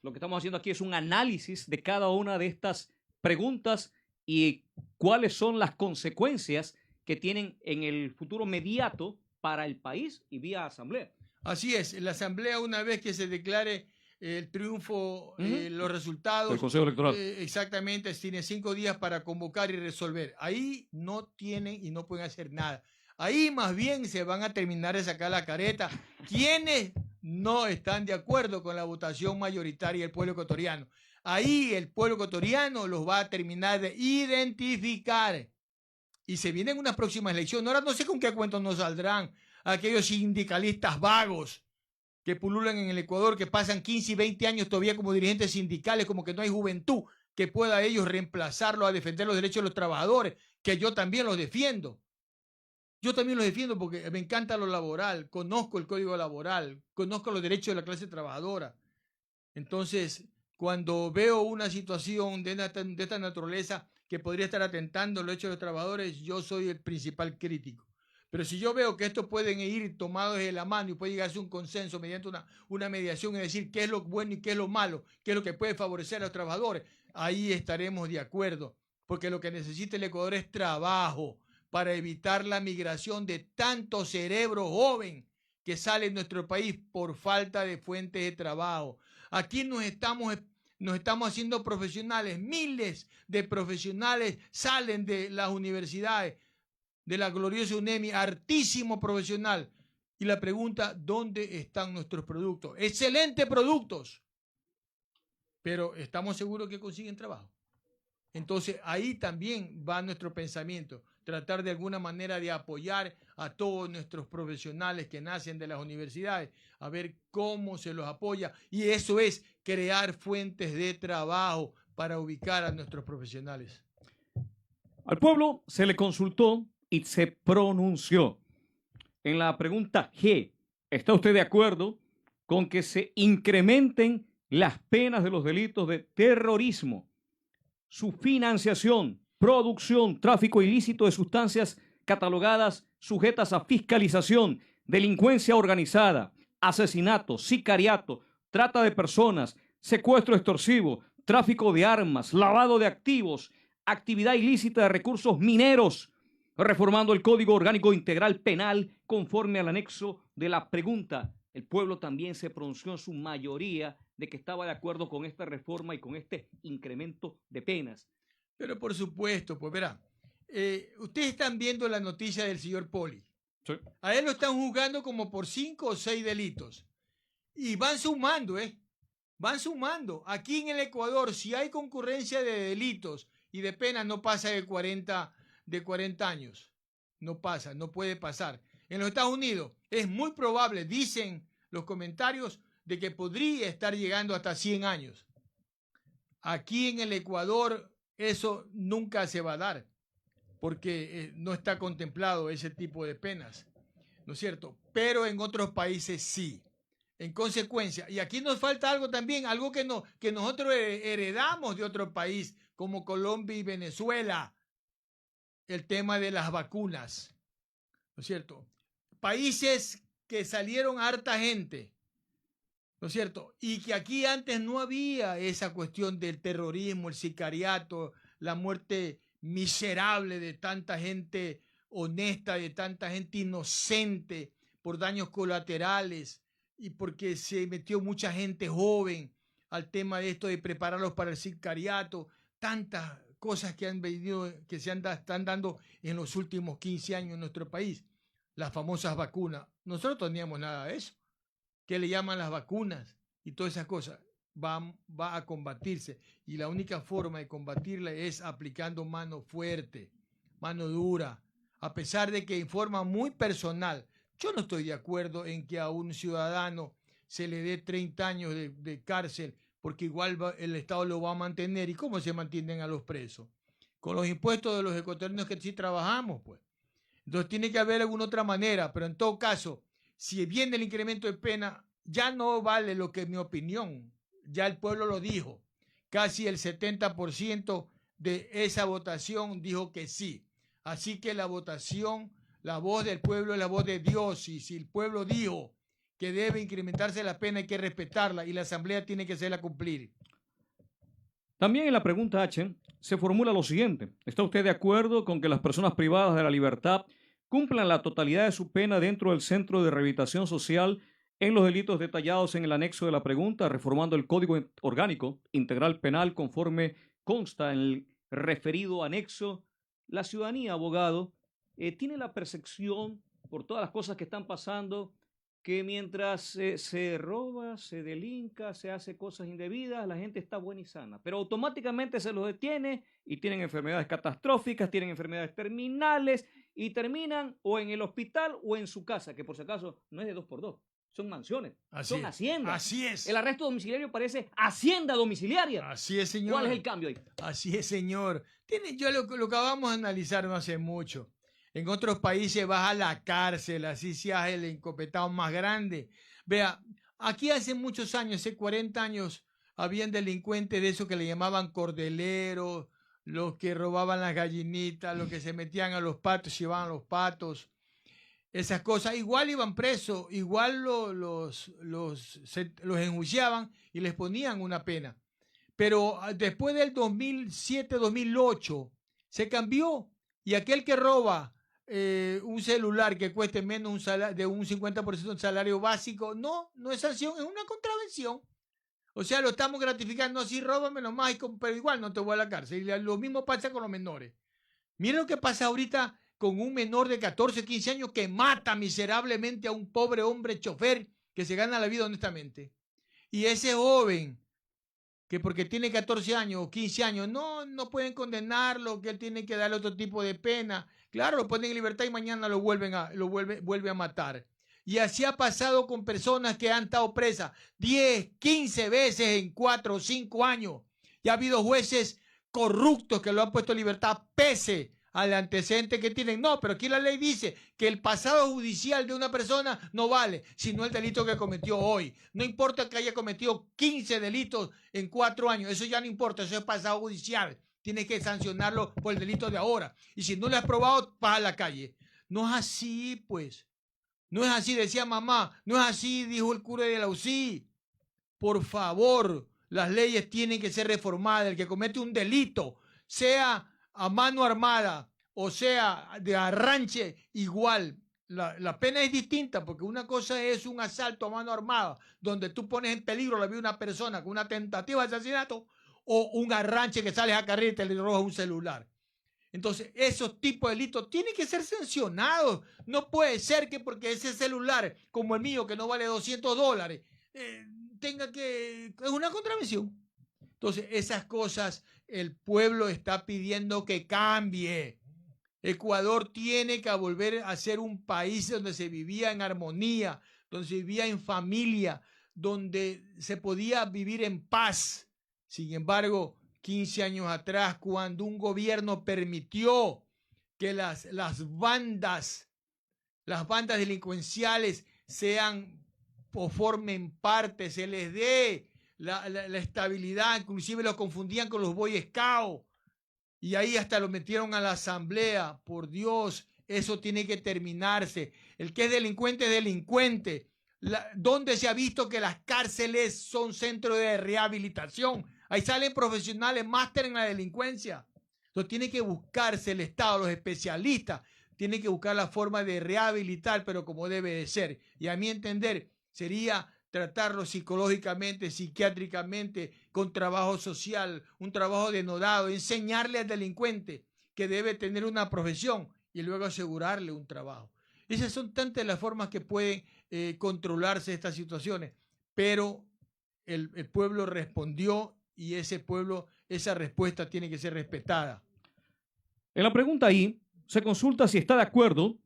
Lo que estamos haciendo aquí es un análisis de cada una de estas preguntas y cuáles son las consecuencias que tienen en el futuro inmediato para el país y vía asamblea. Así es, la asamblea, una vez que se declare el triunfo, los resultados, el Consejo Electoral. Exactamente, tiene 5 días para convocar y resolver. Ahí no tienen y no pueden hacer nada. Ahí más bien se van a terminar de sacar la careta quienes no están de acuerdo con la votación mayoritaria del pueblo ecuatoriano. Ahí el pueblo ecuatoriano los va a terminar de identificar. Y se vienen unas próximas elecciones. Ahora no sé con qué cuentos nos saldrán aquellos sindicalistas vagos que pululan en el Ecuador, que pasan 15 y 20 años todavía como dirigentes sindicales, como que no hay juventud que pueda ellos reemplazarlo a defender los derechos de los trabajadores, que yo también los defiendo. Yo también los defiendo porque me encanta lo laboral, conozco el código laboral, conozco los derechos de la clase trabajadora. Entonces, cuando veo una situación de esta naturaleza que podría estar atentando los derechos de los trabajadores, yo soy el principal crítico. Pero si yo veo que estos pueden ir tomados de la mano y puede llegarse a un consenso mediante una mediación y decir qué es lo bueno y qué es lo malo, qué es lo que puede favorecer a los trabajadores, ahí estaremos de acuerdo. Porque lo que necesita el Ecuador es trabajo para evitar la migración de tanto cerebro joven que sale en nuestro país por falta de fuentes de trabajo. Aquí nos estamos haciendo profesionales, miles de profesionales salen de las universidades, de la gloriosa UNEMI, hartísimo profesional. Y la pregunta, ¿dónde están nuestros productos? Excelentes productos, pero ¿estamos seguros que consiguen trabajo? Entonces ahí también va nuestro pensamiento, tratar de alguna manera de apoyar a todos nuestros profesionales que nacen de las universidades, a ver cómo se los apoya, y eso es crear fuentes de trabajo para ubicar a nuestros profesionales. Al pueblo se le consultó y se pronunció. En la pregunta G, ¿está usted de acuerdo con que se incrementen las penas de los delitos de terrorismo, su financiación, producción, tráfico ilícito de sustancias catalogadas sujetas a fiscalización, delincuencia organizada, asesinato, sicariato, trata de personas, secuestro extorsivo, tráfico de armas, lavado de activos, actividad ilícita de recursos mineros, reformando el Código Orgánico Integral Penal conforme al anexo de la pregunta? El pueblo también se pronunció en su mayoría de que estaba de acuerdo con esta reforma y con este incremento de penas. Pero por supuesto, pues verá, ustedes están viendo la noticia del señor Poli. Sí. A él lo están juzgando como por 5 o 6 delitos. Y van sumando, van sumando. Aquí en el Ecuador, si hay concurrencia de delitos y de penas, no pasa de 40 años. No pasa, no puede pasar. En los Estados Unidos es muy probable, dicen los comentarios, de que podría estar llegando hasta 100 años. Aquí en el Ecuador eso nunca se va a dar, porque no está contemplado ese tipo de penas, ¿no es cierto? Pero en otros países sí. En consecuencia, y aquí nos falta algo también, algo que nosotros heredamos de otro país, como Colombia y Venezuela, el tema de las vacunas, ¿no es cierto? Países que salieron harta gente, ¿no es cierto? Y que aquí antes no había esa cuestión del terrorismo, el sicariato, la muerte miserable de tanta gente honesta, de tanta gente inocente por daños colaterales y porque se metió mucha gente joven al tema de esto de prepararlos para el sicariato, tantas cosas que han venido, que están dando en los últimos 15 años en nuestro país. Las famosas vacunas. Nosotros no teníamos nada de eso. ¿Qué le llaman las vacunas? Y todas esas cosas va a combatirse. Y la única forma de combatirla es aplicando mano fuerte, mano dura. A pesar de que en forma muy personal, yo no estoy de acuerdo en que a un ciudadano se le dé 30 años de cárcel porque igual el Estado lo va a mantener. ¿Y cómo se mantienen a los presos? Con los impuestos de los ecuatorianos que sí trabajamos, pues. Entonces tiene que haber alguna otra manera, pero en todo caso, si viene el incremento de pena, ya no vale lo que es mi opinión. Ya el pueblo lo dijo. Casi el 70% de esa votación dijo que sí. Así que la votación, la voz del pueblo es la voz de Dios. Y si el pueblo dijo que debe incrementarse la pena, hay que respetarla y la asamblea tiene que hacerla cumplir. También en la pregunta H se formula lo siguiente. ¿Está usted de acuerdo con que las personas privadas de la libertad cumplan la totalidad de su pena dentro del Centro de Rehabilitación Social en los delitos detallados en el anexo de la pregunta, reformando el Código Orgánico Integral Penal conforme consta en el referido anexo? La ciudadanía, abogado, tiene la percepción, por todas las cosas que están pasando, que mientras se roba, se delinca, se hace cosas indebidas, la gente está buena y sana. Pero automáticamente se los detiene y tienen enfermedades catastróficas, tienen enfermedades terminales y terminan o en el hospital o en su casa, que por si acaso no es de 2x2, son mansiones, son haciendas. Así es. El arresto domiciliario parece hacienda domiciliaria. Así es, señor. ¿Cuál es el cambio ahí? Así es, señor. Yo lo que acabamos de analizar no hace mucho. En otros países vas a la cárcel, así seas el encopetado más grande. Vea, aquí hace muchos años, hace 40 años, habían delincuentes de esos que le llamaban cordeleros, los que robaban las gallinitas, los que se metían a los patos, llevaban los patos, esas cosas. Igual iban presos, igual los enjuiciaban y les ponían una pena. Pero después del 2007-2008 se cambió y aquel que roba un celular que cueste menos de un 50% del salario básico, no es sanción, es una contravención. O sea, lo estamos gratificando, así róbame nomás, pero igual no te voy a la cárcel. Y lo mismo pasa con los menores. Miren lo que pasa ahorita con un menor de 14, 15 años que mata miserablemente a un pobre hombre chofer que se gana la vida honestamente. Y ese joven, que porque tiene 14 años o 15 años, no pueden condenarlo, que él tiene que darle otro tipo de pena. Claro, lo ponen en libertad y mañana lo vuelve a matar. Y así ha pasado con personas que han estado presas 10, 15 veces en 4 o 5 años. Y ha habido jueces corruptos que lo han puesto en libertad pese al antecedente que tienen. No, pero aquí la ley dice que el pasado judicial de una persona no vale, sino el delito que cometió hoy. No importa que haya cometido 15 delitos en 4 años, eso ya no importa, eso es pasado judicial. Tienes que sancionarlo por el delito de ahora. Y si no lo has probado, vas a la calle. No es así, pues. No es así, decía mamá. No es así, dijo el cura de la UCI. Por favor, las leyes tienen que ser reformadas. El que comete un delito, sea a mano armada o sea de arranche, igual. La pena es distinta porque una cosa es un asalto a mano armada donde tú pones en peligro la vida de una persona con una tentativa de asesinato o un arranche que sales a carrera y te le robas un celular. Entonces, esos tipos de delitos tienen que ser sancionados. No puede ser que porque ese celular, como el mío, que no vale $200, es una contravención. Entonces, esas cosas el pueblo está pidiendo que cambie. Ecuador tiene que volver a ser un país donde se vivía en armonía, donde se vivía en familia, donde se podía vivir en paz. Sin embargo, 15 años atrás, cuando un gobierno permitió que las bandas delincuenciales sean o formen parte, se les dé la estabilidad, inclusive los confundían con los Boy Scouts, y ahí hasta lo metieron a la asamblea. Por Dios, eso tiene que terminarse. El que es delincuente es delincuente. ¿Dónde se ha visto que las cárceles son centros de rehabilitación? Ahí salen profesionales, máster en la delincuencia. Entonces tiene que buscarse el Estado, los especialistas, tienen que buscar la forma de rehabilitar, pero como debe de ser. Y a mi entender, sería tratarlo psicológicamente, psiquiátricamente, con trabajo social, un trabajo denodado, enseñarle al delincuente que debe tener una profesión y luego asegurarle un trabajo. Esas son tantas las formas que pueden controlarse estas situaciones, pero el pueblo respondió y esa respuesta tiene que ser respetada. En la pregunta I se consulta si está de acuerdo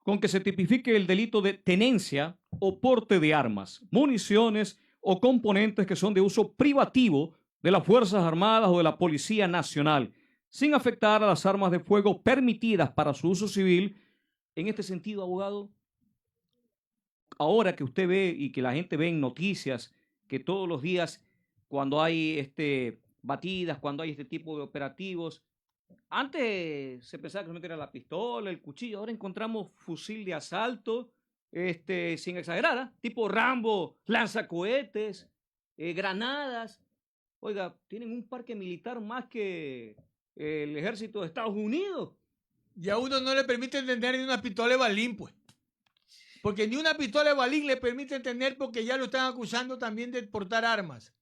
con que se tipifique el delito de tenencia o porte de armas, municiones o componentes que son de uso privativo de las Fuerzas Armadas o de la Policía Nacional, sin afectar a las armas de fuego permitidas para su uso civil. En este sentido, abogado, ahora que usted ve y que la gente ve en noticias que todos los días cuando hay batidas, cuando hay este tipo de operativos, antes se pensaba que solamente era la pistola, el cuchillo, ahora encontramos fusil de asalto, sin exagerar, ¿eh? Tipo Rambo, lanzacohetes, granadas. Oiga, tienen un parque militar más que el ejército de Estados Unidos. Y a uno no le permiten tener ni una pistola de balín, pues. Porque ni una pistola de balín le permiten tener porque ya lo están acusando también de portar armas.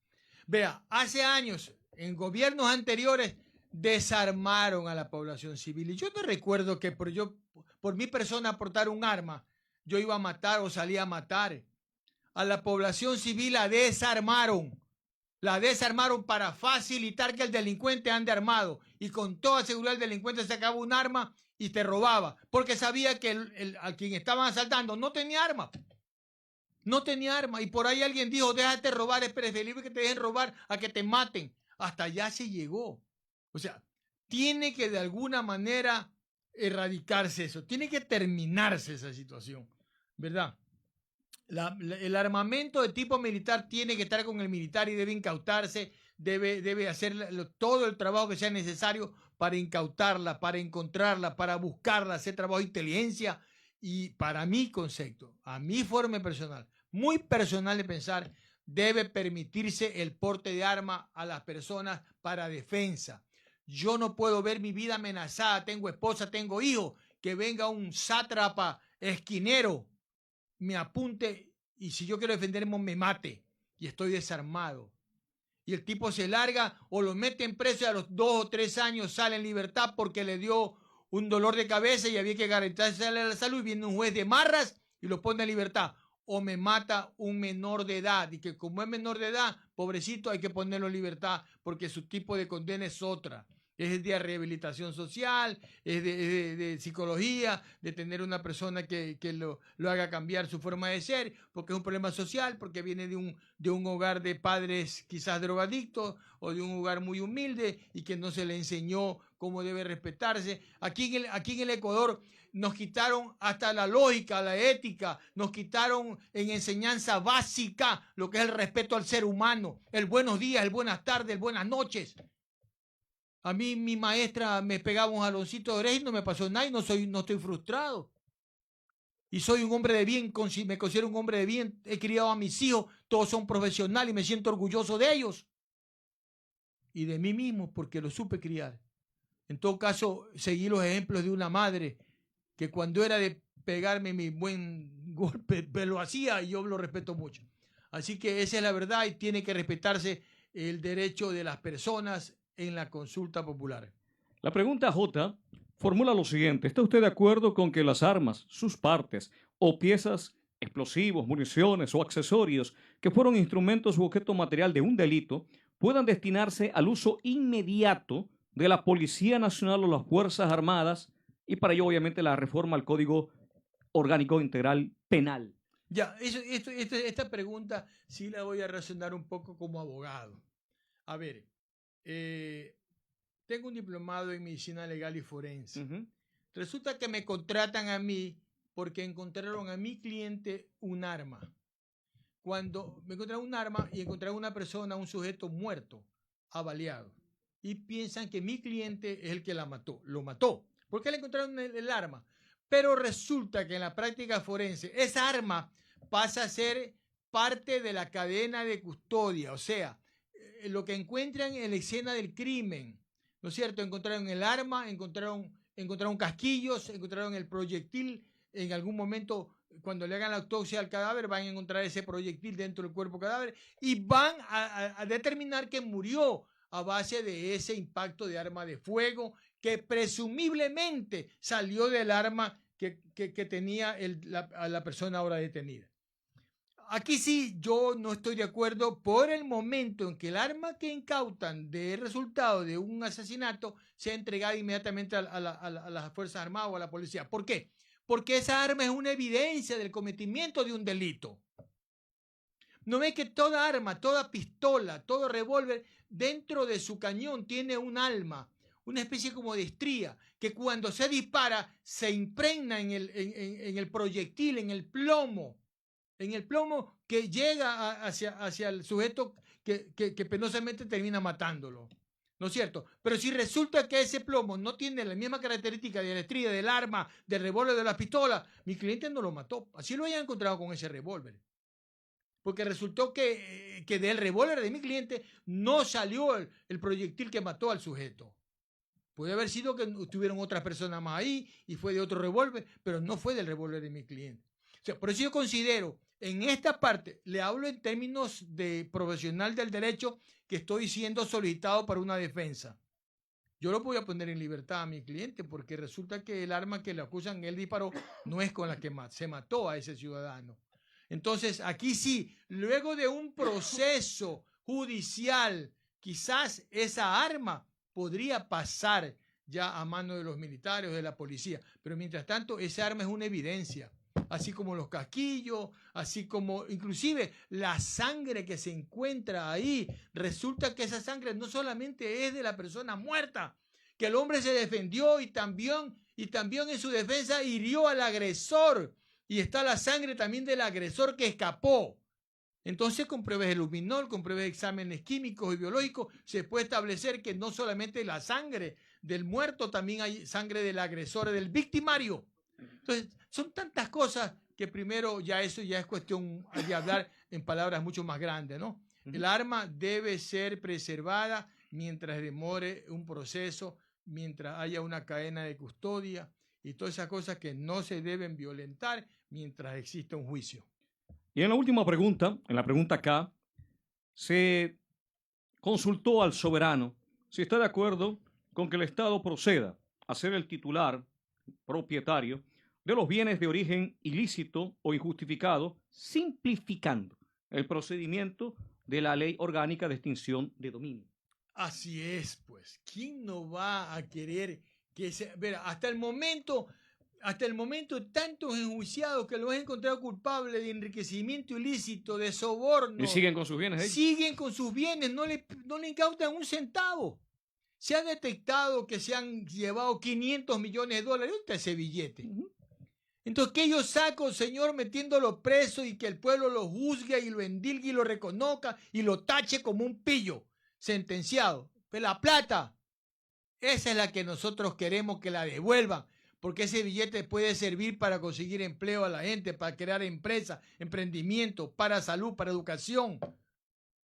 Vea, hace años, en gobiernos anteriores, desarmaron a la población civil. Y yo no recuerdo que por mi persona portar un arma, yo iba a matar o salía a matar. A la población civil la desarmaron. La desarmaron para facilitar que el delincuente ande armado. Y con toda seguridad el delincuente sacaba un arma y te robaba. Porque sabía que a quien estaban asaltando no tenía arma. No tenía arma. Y por ahí alguien dijo, déjate robar, es preferible que te dejen robar a que te maten. Hasta allá se llegó. O sea, tiene que de alguna manera erradicarse eso. Tiene que terminarse esa situación. ¿Verdad? El armamento de tipo militar tiene que estar con el militar y debe incautarse, debe hacer todo el trabajo que sea necesario para incautarla, para encontrarla, para buscarla, hacer trabajo de inteligencia. Y para mi concepto, a mi forma personal, muy personal de pensar, debe permitirse el porte de arma a las personas para defensa. Yo no puedo ver mi vida amenazada, tengo esposa, tengo hijos, que venga un sátrapa esquinero, me apunte y si yo quiero defenderme me mate y estoy desarmado. Y el tipo se larga o lo meten preso y a los 2 o 3 años sale en libertad porque le dio un dolor de cabeza y había que garantizarle la salud y viene un juez de marras y lo pone en libertad. O me mata un menor de edad y que como es menor de edad, pobrecito, hay que ponerlo en libertad porque su tipo de condena es otra. Es de rehabilitación social, es de psicología, de tener una persona que lo haga cambiar su forma de ser, porque es un problema social, porque viene de un hogar de padres quizás drogadictos o de un hogar muy humilde y que no se le enseñó cómo debe respetarse. Aquí en el Ecuador nos quitaron hasta la lógica, la ética, nos quitaron en enseñanza básica lo que es el respeto al ser humano, el buenos días, el buenas tardes, el buenas noches. A mí mi maestra me pegaba un jaloncito de oreja y no me pasó nada y no estoy frustrado. Y soy un hombre de bien, me considero un hombre de bien, he criado a mis hijos, todos son profesionales y me siento orgulloso de ellos. Y de mí mismo porque los supe criar. En todo caso, seguí los ejemplos de una madre que cuando era de pegarme mi buen golpe, lo hacía y yo lo respeto mucho. Así que esa es la verdad y tiene que respetarse el derecho de las personas en la consulta popular. La pregunta J formula lo siguiente. ¿Está usted de acuerdo con que las armas, sus partes o piezas, explosivos, municiones o accesorios que fueron instrumentos u objeto material de un delito puedan destinarse al uso inmediato de la Policía Nacional o las Fuerzas Armadas y para ello obviamente la reforma al Código Orgánico Integral Penal? Ya, esta pregunta sí la voy a razonar un poco como abogado. A ver, tengo un diplomado en medicina legal y forense. Resulta que me contratan a mí porque encontraron a mi cliente un arma. Cuando me encontraron un arma y encontraron una persona, un sujeto muerto, avaliado, y piensan que mi cliente es el que lo mató. ¿Por qué le encontraron el arma? Pero resulta que en la práctica forense esa arma pasa a ser parte de la cadena de custodia, o sea, lo que encuentran en la escena del crimen, ¿no es cierto? Encontraron el arma, encontraron casquillos, encontraron el proyectil. En algún momento, cuando le hagan la autopsia al cadáver, van a encontrar ese proyectil dentro del cuerpo cadáver y van a determinar que murió a base de ese impacto de arma de fuego que presumiblemente salió del arma que tenía la persona ahora detenida. Aquí sí, yo no estoy de acuerdo por el momento en que el arma que incautan de resultado de un asesinato sea entregada inmediatamente a las Fuerzas Armadas o a la policía. ¿Por qué? Porque esa arma es una evidencia del cometimiento de un delito. ¿No ve que toda arma, toda pistola, todo revólver, dentro de su cañón tiene un alma, una especie como de estría, que cuando se dispara se impregna en el proyectil, en el plomo que llega hacia el sujeto que penosamente termina matándolo? ¿No es cierto? Pero si resulta que ese plomo no tiene la misma característica de la estría, del arma, del revólver, de la pistola, mi cliente no lo mató. Así lo hayan encontrado con ese revólver. Porque resultó que del revólver de mi cliente no salió el proyectil que mató al sujeto. Puede haber sido que estuvieron otras personas más ahí y fue de otro revólver, pero no fue del revólver de mi cliente. O sea, por eso yo considero, en esta parte, le hablo en términos de profesional del derecho, que estoy siendo solicitado para una defensa. Yo lo voy a poner en libertad a mi cliente porque resulta que el arma que le acusan él disparó no es con la que se mató a ese ciudadano. Entonces, aquí sí, luego de un proceso judicial, quizás esa arma podría pasar ya a manos de los militares o de la policía, pero mientras tanto esa arma es una evidencia, así como los casquillos, así como inclusive la sangre que se encuentra ahí. Resulta que esa sangre no solamente es de la persona muerta, que el hombre se defendió y también en su defensa hirió al agresor, y está la sangre también del agresor que escapó. Entonces, con pruebas de luminol, con pruebas de exámenes químicos y biológicos, se puede establecer que no solamente la sangre del muerto, también hay sangre del agresor, del victimario. Entonces, son tantas cosas que primero ya eso ya es cuestión de hablar en palabras mucho más grandes, ¿no? El arma debe ser preservada mientras demore un proceso, mientras haya una cadena de custodia y todas esas cosas que no se deben violentar mientras exista un juicio. Y en la última pregunta, en la pregunta K, se consultó al soberano si está de acuerdo con que el Estado proceda a ser el titular, propietario, de los bienes de origen ilícito o injustificado, simplificando el procedimiento de la Ley Orgánica de Extinción de Dominio. Así es, pues. ¿Quién no va a querer que se... Verá, hasta el momento, tantos enjuiciados que lo han encontrado culpable de enriquecimiento ilícito, de soborno. ¿Y siguen con sus bienes? Siguen con sus bienes, no le incautan un centavo. Se ha detectado que se han llevado 500 millones de dólares. ¿Dónde está ese billete? Entonces, ¿qué yo saco, señor, metiéndolo preso y que el pueblo lo juzgue y lo endilgue y lo reconozca y lo tache como un pillo sentenciado? Pero la plata, esa es la que nosotros queremos que la devuelvan, porque ese billete puede servir para conseguir empleo a la gente, para crear empresas, emprendimiento, para salud, para educación,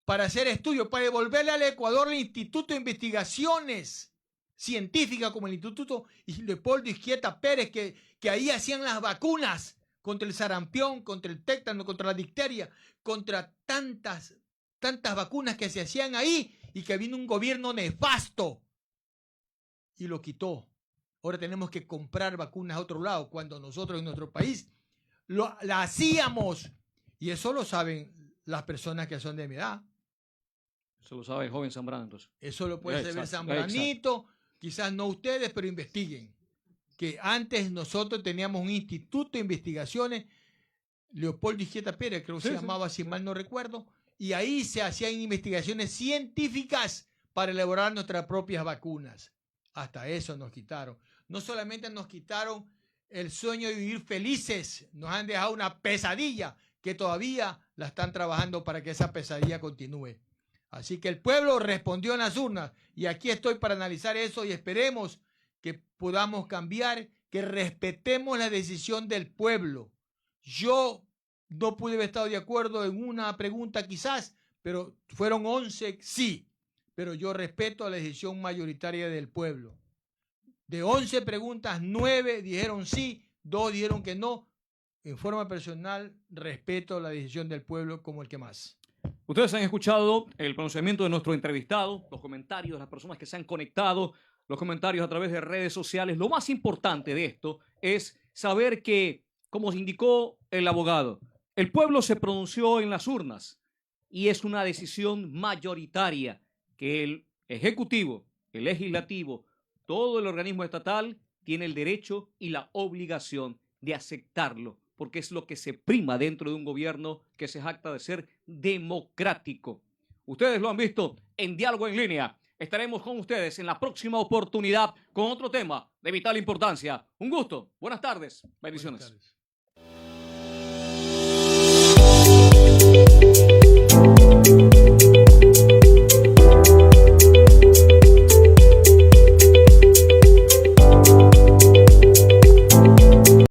para hacer estudios, para devolverle al Ecuador el Instituto de Investigaciones Científicas como el Instituto Leopoldo Izquieta Pérez, que ahí hacían las vacunas contra el sarampión, contra el tétano, contra la difteria, contra tantas vacunas que se hacían ahí y que vino un gobierno nefasto y lo quitó. Ahora tenemos que comprar vacunas a otro lado cuando nosotros en nuestro país la hacíamos. Y eso lo saben las personas que son de mi edad. Eso lo sabe el joven Zambrano, entonces. Eso lo puede saber Zambranito, quizás no ustedes, pero investiguen. Que antes nosotros teníamos un instituto de investigaciones, Leopoldo Izquieta Pérez, creo que se llamaba, si mal no recuerdo, y ahí se hacían investigaciones científicas para elaborar nuestras propias vacunas. Hasta eso nos quitaron. No solamente nos quitaron el sueño de vivir felices, nos han dejado una pesadilla que todavía la están trabajando para que esa pesadilla continúe. Así que el pueblo respondió en las urnas y aquí estoy para analizar eso y esperemos que podamos cambiar, que respetemos la decisión del pueblo. Yo no pude haber estado de acuerdo en una pregunta quizás, pero fueron 11 sí, pero yo respeto la decisión mayoritaria del pueblo. De 11 preguntas, 9 dijeron sí, 2 dijeron que no. En forma personal, respeto la decisión del pueblo como el que más. Ustedes han escuchado el pronunciamiento de nuestro entrevistado, los comentarios de las personas que se han conectado, los comentarios a través de redes sociales. Lo más importante de esto es saber que, como indicó el abogado, el pueblo se pronunció en las urnas y es una decisión mayoritaria que el Ejecutivo, el Legislativo, todo el organismo estatal tiene el derecho y la obligación de aceptarlo porque es lo que se prima dentro de un gobierno que se jacta de ser democrático. Ustedes lo han visto en Diálogo en Línea. Estaremos con ustedes en la próxima oportunidad con otro tema de vital importancia. Un gusto. Buenas tardes. Bendiciones. Buenas tardes.